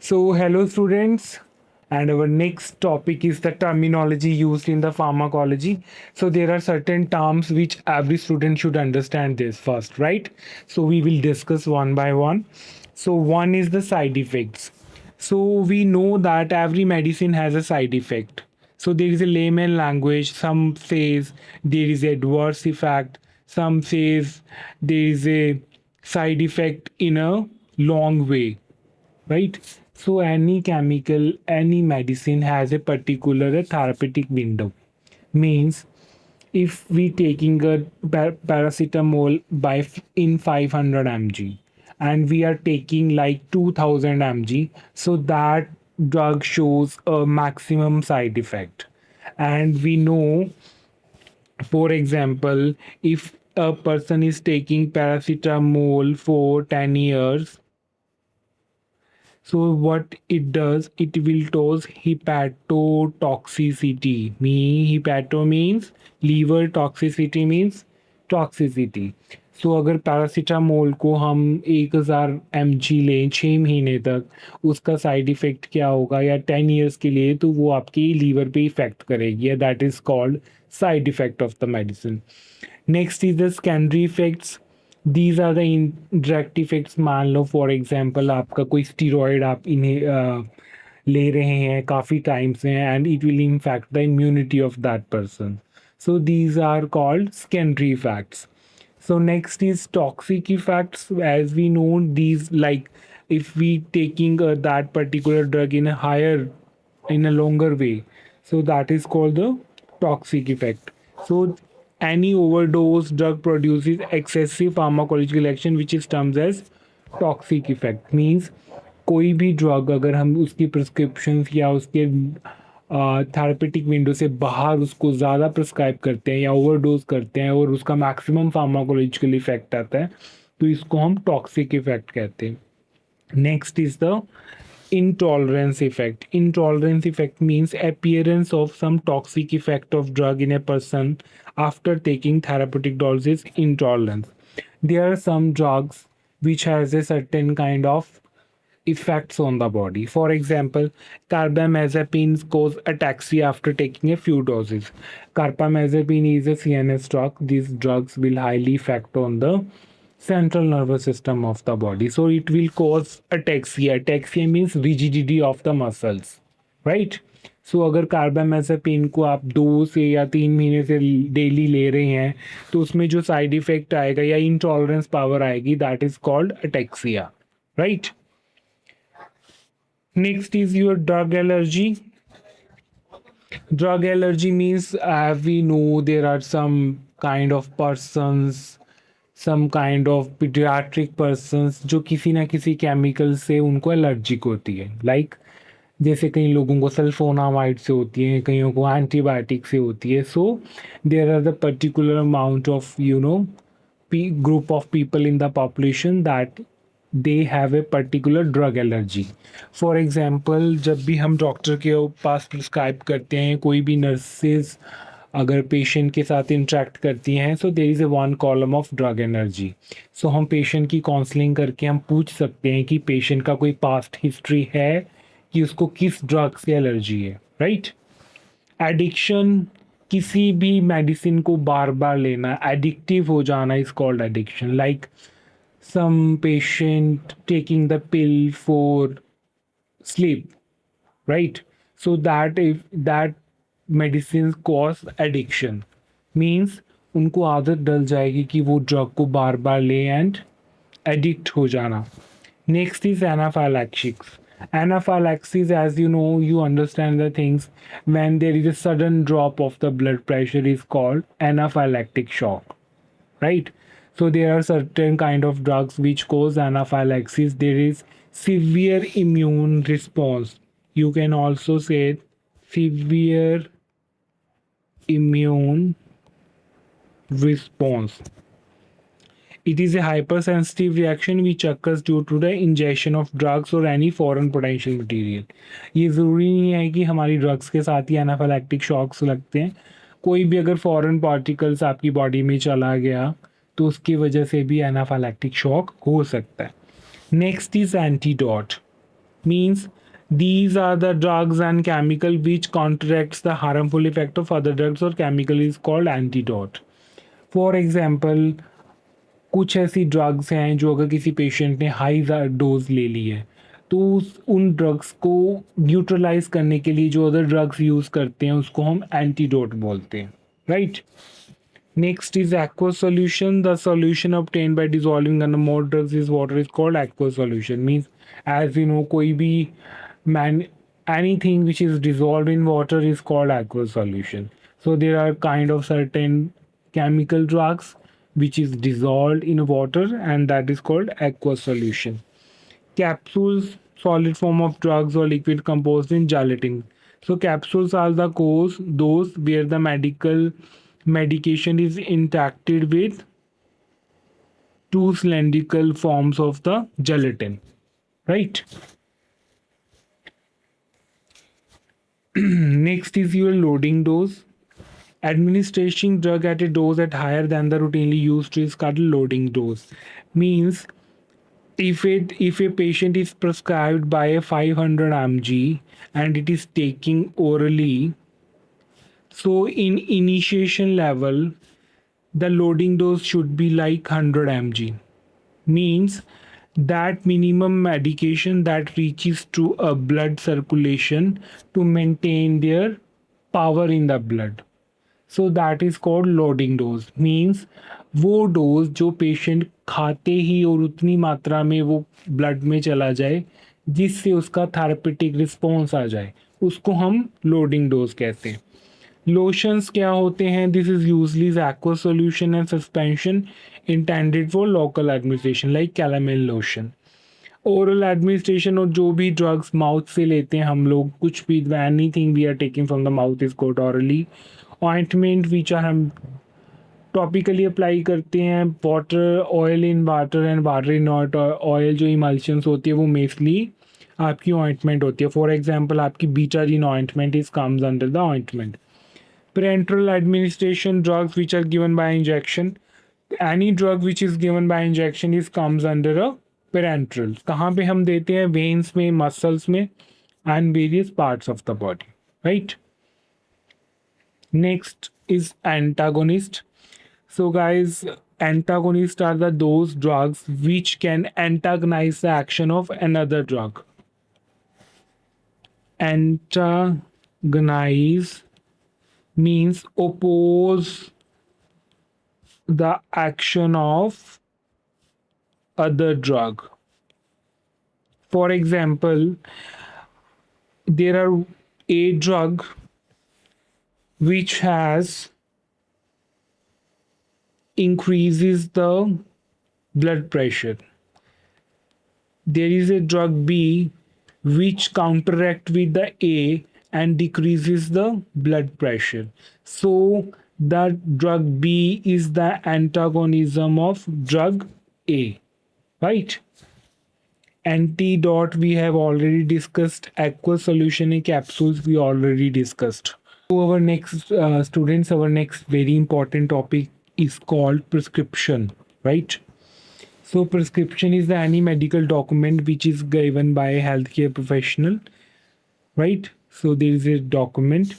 So, hello students, and our next topic is the terminology used in the pharmacology. So, there are certain terms which every student should understand this first, right? So, we will discuss one by one. So, one is the side effects. So, we know that every medicine has a side effect. So, there is a layman language. Some says there is adverse effect. Some says there is a side effect in a long way, right? So any chemical, any medicine has a particular therapeutic window. Means if we taking a paracetamol in 500 mg and we are taking like 2000 mg, so that drug shows a maximum side effect. And we know, for example, if a person is taking paracetamol for 10 years, so what it does, it will cause hepatotoxicity. Hepato means liver, toxicity means toxicity. सो अगर paracetamol को हम 1000 mg लें 6 महीने तक, उसका side effect क्या होगा, या 10 ईयर्स के लिए, तो वो आपकी लीवर पे इफ़ेक्ट करेगी. That is called side effect of the medicine. Next is the secondary effects. These are the indirect effects. मान लो फॉर एग्जांपल आपका कोई स्टीरॉयड आप इन्हें ले रहे हैं काफ़ी टाइम से, and it will impact the immunity of that person. So these are called secondary effects. So next is toxic effects. As we know, these, like if we taking that particular drug in a longer way, so that is called the toxic effect. So any overdose drug produces excessive pharmacological action, which is termed as toxic effect. Means कोई भी drug अगर हम उसकी prescription या उसके therapeutic window से बाहर उसको ज़्यादा प्रिस्क्राइब करते हैं या ओवरडोज करते हैं और उसका मैक्सिमम फार्माकोलॉजिकल इफेक्ट आता है, तो इसको हम टॉक्सिक इफेक्ट कहते हैं. Next is the intolerance effect. Intolerance effect means appearance of some toxic effect of drug in a person after taking therapeutic doses. Intolerance. There are some drugs which has a certain kind of effects on the body. For example, carbamazepine cause ataxia after taking a few doses. Carbamazepine is a CNS drug. These drugs will highly affect on the central nervous system of the body. So it will cause ataxia. Ataxia means rigidity of the muscles, right? सो अगर carbamazepine को आप 2 से या 3 महीने से daily ले रहे हैं, तो उसमें जो साइड इफेक्ट आएगा या इंटॉलरेंस पावर आएगी, that is called ataxia, right? Next is your drug allergy. Drug allergy means we know there are some kind of persons, some kind of pediatric persons जो किसी ना किसी केमिकल से उनको allergic होती है. लाइक जैसे कई लोगों को सल्फोनामाइड से होती है, कईयों को एंटीबायोटिक से होती है. So there are the particular amount of group of people in the population that they have a particular drug allergy. For example, जब भी हम डॉक्टर के पास प्रिस्क्राइब करते हैं, कोई भी नर्सेज अगर पेशेंट के साथ इंटरेक्ट करती हैं, so there is a one column of drug energy. सो हम पेशेंट की काउंसलिंग करके हम पूछ सकते हैं कि पेशेंट का कोई पास्ट हिस्ट्री है कि उसको किस ड्रग से एलर्जी है, राइट? एडिक्शन, किसी भी मेडिसिन को बार बार लेना, एडिक्टिव हो जाना is called addiction. Like some patient taking the pill for sleep, right? So that if that medicine cause addiction, means उनको आदत डल जाएगी कि वो ड्रग को बार बार ले एंड एडिक्ट हो जाना. Next is anaphylaxis. Anaphylaxis, as you know, you understand the things, when there is a sudden drop of the blood pressure is called anaphylactic shock, right? So there are certain kind of drugs which cause anaphylaxis. There is severe immune response. You can also say severe immune response. It is a hypersensitive reaction which occurs due to the ingestion of drugs or any foreign potential material. ये ज़रूरी नहीं है कि हमारी drugs के साथ ही anaphylactic shocks लगते हैं. कोई भी अगर फॉरेन पार्टिकल्स आपकी बॉडी में चला गया, तो उसकी वजह से भी एनाफाइलैक्टिक शॉक हो सकता है. Next is antidote. Means These are the drugs and chemical which counteracts the harmful effect of other drugs or chemical is called antidote. For example, कुछ ऐसी ड्रग्स हैं जो अगर किसी पेशेंट ने हाई डोज ले ली है तो उन ड्रग्स को न्यूट्रलाइज करने के लिए जो अदर ड्रग्स यूज़ करते हैं उसको हम एंटीडोट बोलते हैं, right. Next is aqueous solution. The solution obtained by dissolving under more drugs is water is called aqueous solution. Means as you know, कोई भी man anything which is dissolved in water is called aqueous solution. So there are kind of certain chemical drugs which is dissolved in water and that is called aqueous solution. Capsules, solid form of drugs or liquid composed in gelatin. So capsules are the cause those where the medication is interacted with two cylindrical forms of the gelatin, right. Next is your loading dose. Administering drug at a dose at higher than the routinely used is called loading dose. Means if a patient is prescribed by a 500 mg and it is taking orally, so in initiation level the loading dose should be like 100 mg. Means that minimum medication that reaches to a blood circulation to maintain their power in the blood. So that is called loading dose. Means वो dose जो patient खाते ही और उतनी मात्रा में वो blood में चला जाए जिससे उसका थेरेपेटिक रिस्पॉन्स आ जाए उसको हम लोडिंग डोज कहते हैं. लोशंस क्या होते हैं? This is usually aqueous solution and suspension intended for local administration like calamine lotion. Oral administration और जो भी ड्रग्स माउथ से लेते हैं हम लोग, कुछ भी anything we are taking from the mouth is called orally. Ointment which are हम टॉपिकली अप्लाई करते हैं. Water, oil in water and water in oil जो इमल्शंस होती है वो मेसली आपकी ऑइंटमेंट होती है. फॉर एग्जांपल आपकी Betadine ointment is comes under the ointment. Parenteral administration, drugs which are given by injection. Any drug which is given by injection is comes under a parenteral. कहाँ पे हम देते हैं? veins में, muscles में and various parts of the body, right. Next is antagonist. So guys, antagonists are those drugs which can antagonize the action of another drug. Antagonize means oppose the action of other drug. For example, there are a drug which has increases the blood pressure. There is a drug B which counteract with the A and decreases the blood pressure. So the drug B is the antagonism of drug A, right. Antidote we have already discussed. Aqueous solution in capsules we already discussed. So our next students, our next very important topic is called prescription, right. So prescription is the any medical document which is given by a healthcare professional, right. So there is a document.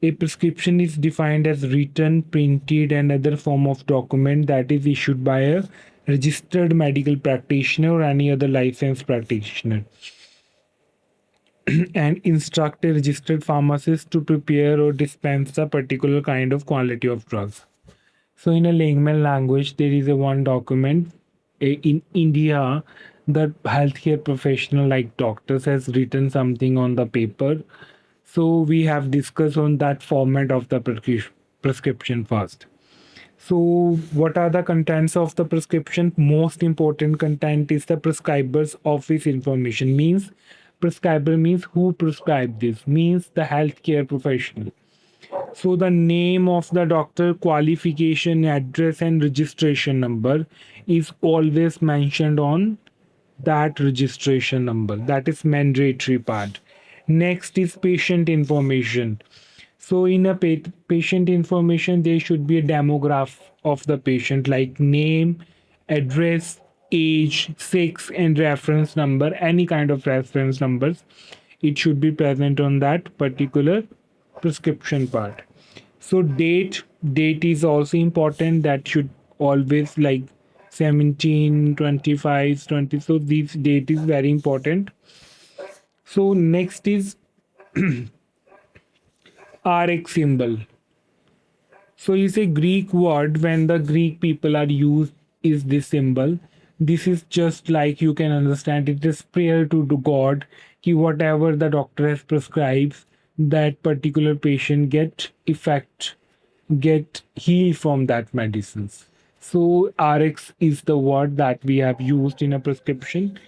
A prescription is defined as written, printed, and other form of document that is issued by a registered medical practitioner or any other licensed practitioner and instruct a registered pharmacist to prepare or dispense a particular kind of quality of drugs. So in a layman language, there is a one document. In India, the healthcare professional like doctors has written something on the paper. So we have discussed on that format of the prescription first. So what are the contents of the prescription? Most important content is the prescriber's office information. Means prescriber means who prescribed this, means the healthcare professional. So the name of the doctor, qualification, address and registration number is always mentioned on that registration number. That is mandatory part. Next is patient information. So in a patient information, there should be a demograph of the patient like name, address, age, sex, and reference number, any kind of reference numbers it should be present on that particular prescription part. So date is also important. That should always like 17, 25, 20. So this date is very important. So next is RX symbol. So it's a Greek word. When the Greek people are used is this symbol. This is just like you can understand it is prayer to God कि whatever the doctor has prescribed, that particular patient get healed from that medicines. So RX is the word that we have used in a prescription.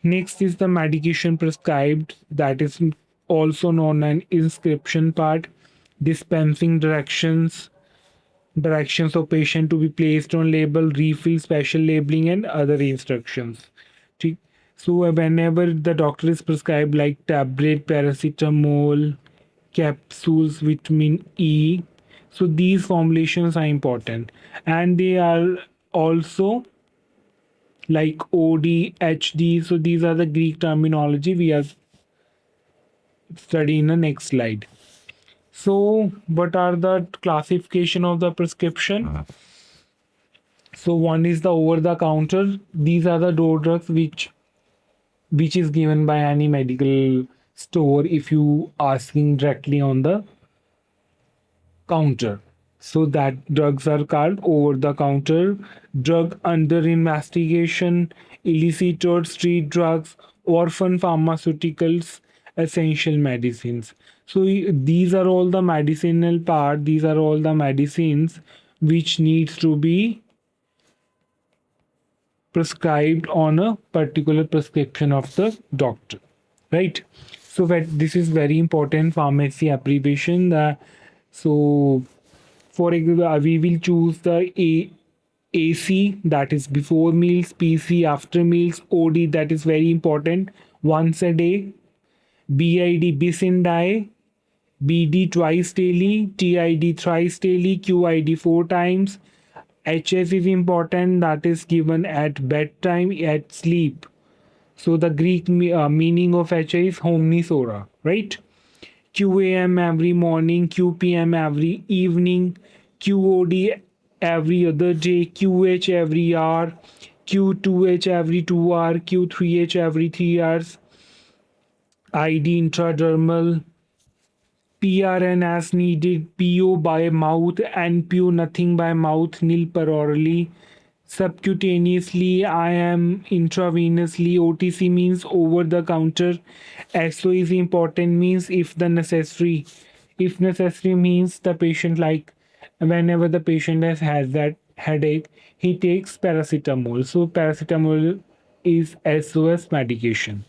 Next is the medication prescribed, that is also known as inscription part, dispensing directions of patient to be placed on label, refill, special labeling, and other instructions. ठीक? So whenever the doctor is prescribed like tablet, paracetamol, capsules, vitamin E, so these formulations are important, and they are also like OD, HD. So these are the Greek terminology we are studying in the next slide. So what are the classification of the prescription? So one is the over the counter. These are the door drugs which is given by any medical store if you asking directly on the counter. So that drugs are called over the counter, drug under investigation, illicit or street drugs, orphan pharmaceuticals, essential medicines. So these are all the medicinal part, these are all the medicines which needs to be prescribed on a particular prescription of the doctor, right? So this is very important pharmacy abbreviation. So for example, we will choose the AC, that is before meals, PC after meals, OD, that is very important, once a day, BID bis in die, BD twice daily, TID thrice daily, QID 4 times. HS is important, that is given at bedtime, at sleep. So the Greek meaning of HS is homnisora, right? QAM every morning, QPM every evening, QOD every other day, QH every hour, Q2H every 2 hour, Q3H every 3 hours, ID intradermal, PRN as needed, PO by mouth, NPO nothing by mouth, nil per orally, subcutaneously, IM intravenously, OTC means over the counter, SO is important means if necessary means the patient like whenever the patient has that headache, he takes paracetamol. So paracetamol is SOS medication.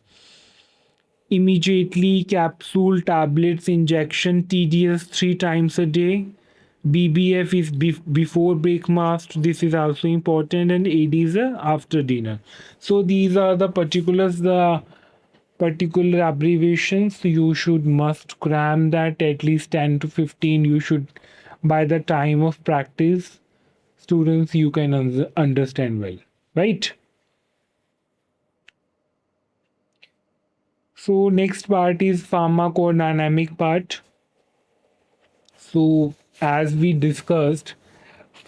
Immediately, capsule, tablets, injection, TDS 3 times a day. BBF is before breakfast. This is also important, and AD is after dinner. So these are the particulars, the particular abbreviations. You should must cram that at least 10 to 15. You should by the time of practice, students you can understand well, right? So next part is pharmacodynamic part. So, as we discussed,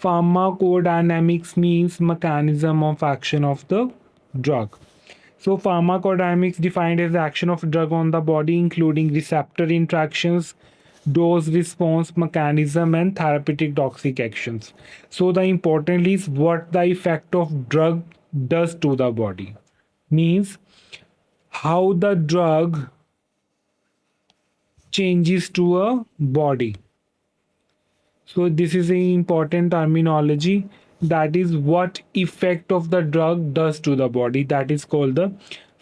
pharmacodynamics means mechanism of action of the drug. So, pharmacodynamics defined as action of drug on the body, including receptor interactions, dose response mechanism, and therapeutic toxic actions. So, the important is what the effect of drug does to the body. Means how the drug changes to a body. So this is an important terminology, that is what effect of the drug does to the body, that is called the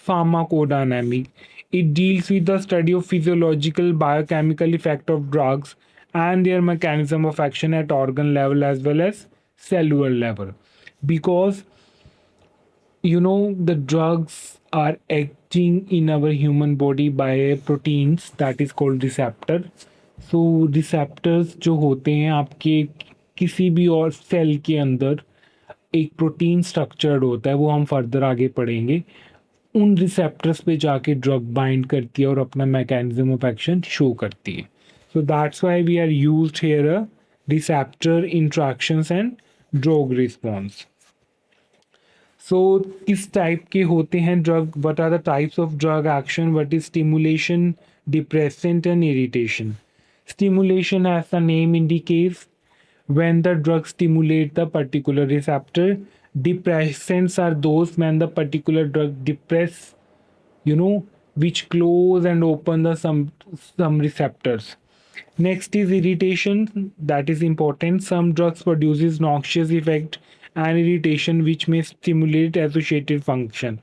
pharmacodynamic. It deals with the study of physiological biochemical effect of drugs and their mechanism of action at organ level as well as cellular level. Because the drugs are acting in our human body by proteins that is called receptor. So receptors जो होते हैं आपके किसी भी और cell के अंदर एक प्रोटीन स्ट्रक्चर्ड होता है, वो हम फर्दर आगे पढ़ेंगे. उन रिसेप्टर्स पे जाके ड्रग बाइंड करती है और अपना मैकेनिज्म ऑफ एक्शन शो करती है. So that's why we are used here a receptor interactions and drug response. So किस टाइप के होते हैं drug, what are the types of drug action, what is stimulation, depressant and irritation. Stimulation, as the name indicates, when the drug stimulate the particular receptor. Depressants are those when the particular drug depress, which close and open the some receptors. Next is irritation, that is important. Some drugs produces noxious effect and irritation which may stimulate associated function.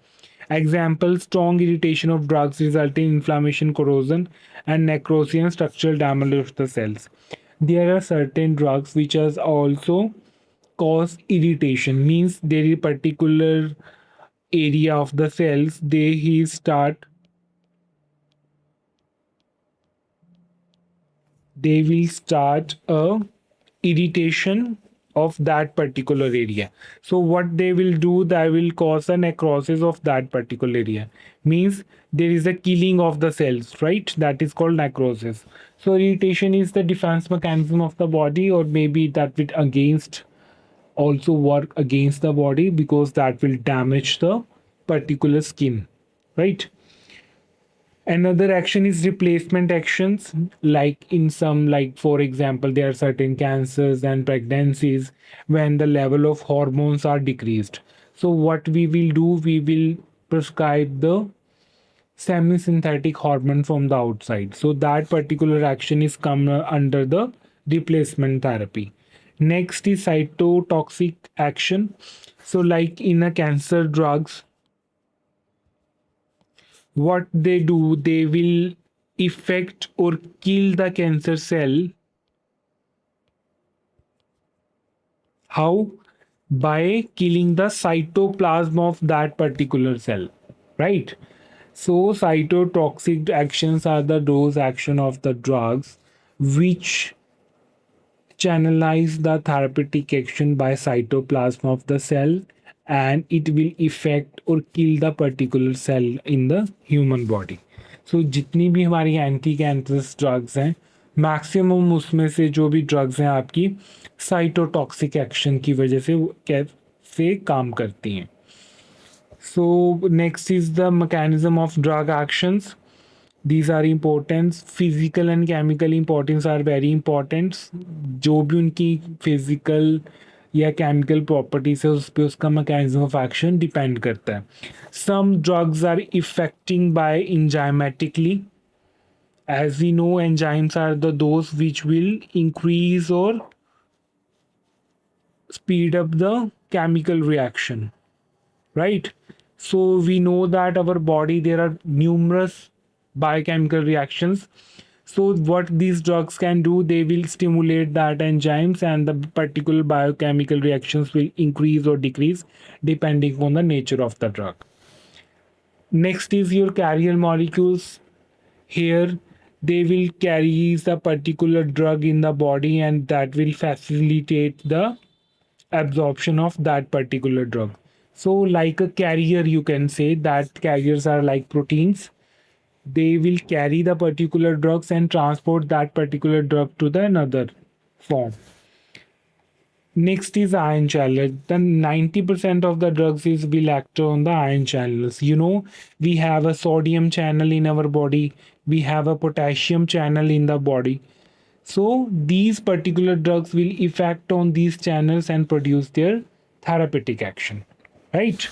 Example: strong irritation of drugs result in inflammation, corrosion, and necrosis and structural damage of the cells. There are certain drugs which has also cause irritation, means there is particular area of the cells they will start a irritation of that particular area. So what they will do, they will cause a necrosis of that particular area, means there is a killing of the cells, right? That is called necrosis. So irritation is the defense mechanism of the body, or maybe that will against also work against the body because that will damage the particular skin, right? Another action is replacement actions, like in some, like for example, there are certain cancers and pregnancies when the level of hormones are decreased. So what we will do, we will prescribe the semi-synthetic hormone from the outside. So that particular action is come under the replacement therapy. Next is cytotoxic action. So like in a cancer drugs, what they do, they will affect or kill the cancer cell. How? By killing the cytoplasm of that particular cell, right? So cytotoxic actions are the dose action of the drugs which channelize the therapeutic action by cytoplasm of the cell, and it will affect or kill the particular cell in the human body. So जितनी भी हमारी anti cancerous drugs हैं, maximum उसमें से जो भी drugs हैं आपकी साइटोटॉक्सिक एक्शन की वजह से वो कैसे काम करती हैं. So next is the mechanism of drug actions. These are important. Physical and chemical importance are very important. जो भी उनकी फिजिकल या केमिकल प्रॉपर्टीज है उस पर उसका मैकेनिज्म ऑफ एक्शन डिपेंड करता है. Some drugs are effecting by enzymatically. As we know, enzymes are the those which will increase or speed up the chemical reaction, right? So we know that our body there are numerous biochemical reactions. So what these drugs can do, they will stimulate that enzymes and the particular biochemical reactions will increase or decrease depending on the nature of the drug. Next is your carrier molecules. Here they will carry the particular drug in the body and that will facilitate the absorption of that particular drug. So like a carrier, you can say that carriers are like proteins. They will carry the particular drugs and transport that particular drug to the another form. Next is ion channel. The 90% of the drugs is will act on the ion channels. We have a sodium channel in our body. We have a potassium channel in the body. So these particular drugs will effect on these channels and produce their therapeutic action, right?